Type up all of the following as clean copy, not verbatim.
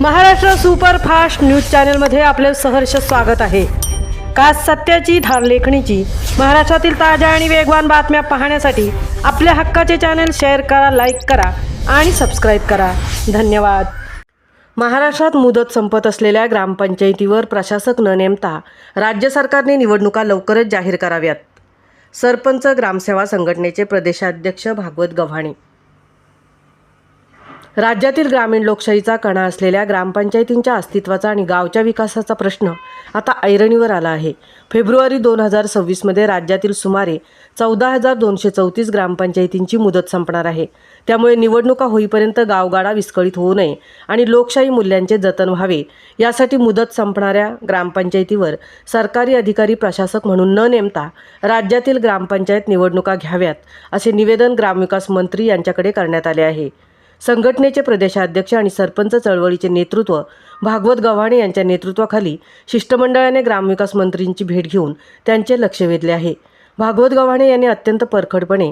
Maharashtra superfast news चॅनलमध्ये आपले सहर्ष स्वागत आहे। खास सत्याची धार लेखणीची महाराष्ट्रातील ताज्या आणि वेगवान बातम्या पाहण्यासाठी आपल्या हक्काचे चॅनल शेअर करा, लाईक करा आणि सबस्क्राईब करा। धन्यवाद। महाराष्ट्रात मुदत संपत असलेल्या ग्रामपंचायतीवर प्रशासक न नेमता राज्य सरकारने निवडणुका लवकरच जाहीर कराव्यात। सरपंच ग्रामसेवा संघटनेचे प्रदेशाध्यक्ष भागवत गव्हाणे। राज्यातील ग्रामीण लोकशाहीचा कणा असलेल्या ग्रामपंचायतींच्या अस्तित्वाचा आणि गावच्या विकासाचा प्रश्न आता ऐरणीवर आला आहे। फेब्रुवारी 2026 मध्ये राज्यातील सुमारे 14,234 ग्रामपंचायतींची मुदत संपणार आहे। त्यामुळे निवडणुका होईपर्यंत गावगाडा विस्कळीत होऊ नये आणि लोकशाही मूल्यांचे जतन व्हावे यासाठी मुदत संपणाऱ्या ग्रामपंचायतीवर सरकारी अधिकारी प्रशासक म्हणून न नेमता राज्यातील ग्रामपंचायत निवडणुका घ्याव्यात असे निवेदन ग्रामविकास मंत्री यांच्याकडे करण्यात आले आहे। संघटनेचे प्रदेशाध्यक्ष आणि सरपंच चळवळीचे नेतृत्व भागवत गव्हाणे यांच्या नेतृत्वाखाली शिष्टमंडळाने ग्रामविकास मंत्रींची भेट घेऊन त्यांचे लक्ष वेधले आहे। भागवत गव्हाणे यांनी अत्यंत परखडपणे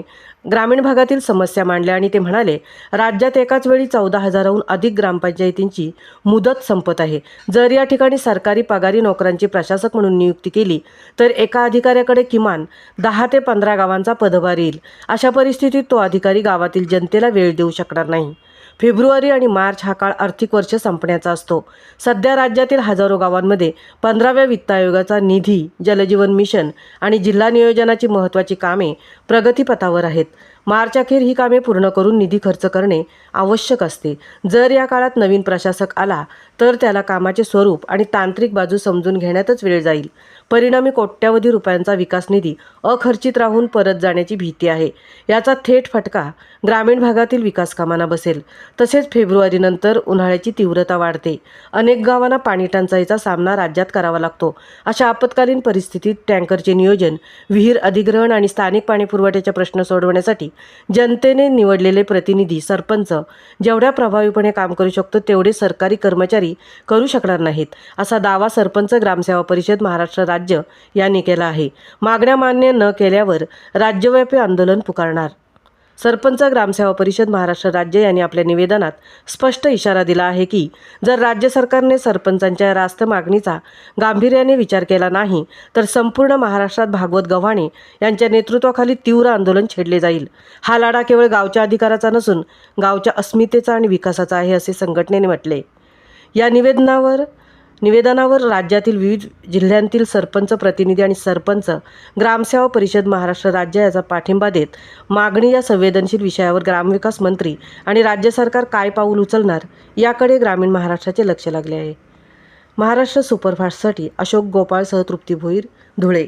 ग्रामीण भागातील समस्या मांडल्या आणि ते म्हणाले, राज्यात एकाच वेळी 14,000हून अधिक ग्रामपंचायतींची मुदत संपत आहे। जर या ठिकाणी सरकारी पगारी नोकरांची प्रशासक म्हणून नियुक्ती केली तर एका अधिकाऱ्याकडे किमान 10 ते 15 गावांचा पदभार येईल। अशा परिस्थितीत तो अधिकारी गावातील जनतेला वेळ देऊ शकणार नाही। फेब्रुवारी आणि मार्च हा काळ आर्थिक वर्ष संपण्याचा असतो। सध्या राज्यातील हजारो गावांमध्ये 15व्या वित्त आयोगाचा निधी, जलजीवन मिशन आणि जिल्हा नियोजनाची महत्त्वाची कामे प्रगतीपथावर आहेत। मार्च अखेर ही कामे पूर्ण करून निधी खर्च करणे आवश्यक असते। जर या काळात नवीन प्रशासक आला तर त्याला कामाचे स्वरूप आणि तांत्रिक बाजू समजून घेण्यातच वेळ जाईल। परिणामी कोट्यावधी रुपयांचा विकास निधी अखर्चित राहून परत जाण्याची भीती आहे। याचा थेट फटका ग्रामीण भागातील विकास कामांना बसेल। तसेच फेब्रुवारीनंतर उन्हाळ्याची तीव्रता वाढते। अनेक गावांना पाणी टंचाईचा सामना राज्यात करावा लागतो। अशा आपत्कालीन परिस्थितीत टँकरचे नियोजन, विहीर अधिग्रहण आणि स्थानिक पाणीपुरवठ्याचे प्रश्न सोडवण्यासाठी जनतेने निवडलेले प्रतिनिधी सरपंच जेवढ्या प्रभावीपणे काम करू शकतो तेवढे सरकारी कर्मचारी करू शकणार नाहीत, असा दावा सरपंच ग्रामसेवा परिषद महाराष्ट्र राज्य यांनी केला आहे। मागण्या मान्य न केल्यावर राज्यव्यापी आंदोलन पुकारणार। सरपंच ग्रामसेवा परिषद महाराष्ट्र राज्य यांनी आपल्या निवेदनात स्पष्ट इशारा दिला आहे की जर राज्य सरकारने सरपंचांच्या रास्त मागणीचा गांभीर्याने विचार केला नाही तर संपूर्ण महाराष्ट्रात भागवत गव्हाणे यांच्या नेतृत्वाखाली तीव्र आंदोलन छेडले जाईल। हा लढा केवळ गावच्या अधिकाराचा नसून गावच्या अस्मितेचा आणि विकासाचा आहे, असे संघटनेने म्हटले। या निवेदनावर राज्यातील विविध जिल्ह्यांतील सरपंच प्रतिनिधी आणि सरपंच ग्रामसेवा परिषद महाराष्ट्र राज्य याचा पाठिंबा देत मागणी या संवेदनशील विषयावर ग्रामविकास मंत्री आणि राज्य सरकार काय पाऊल उचलणार याकडे ग्रामीण महाराष्ट्राचे लक्ष लागले आहे। महाराष्ट्र सुपरफास्टसाठी अशोक गोपाळसह तृप्ती भोईर, धुळे।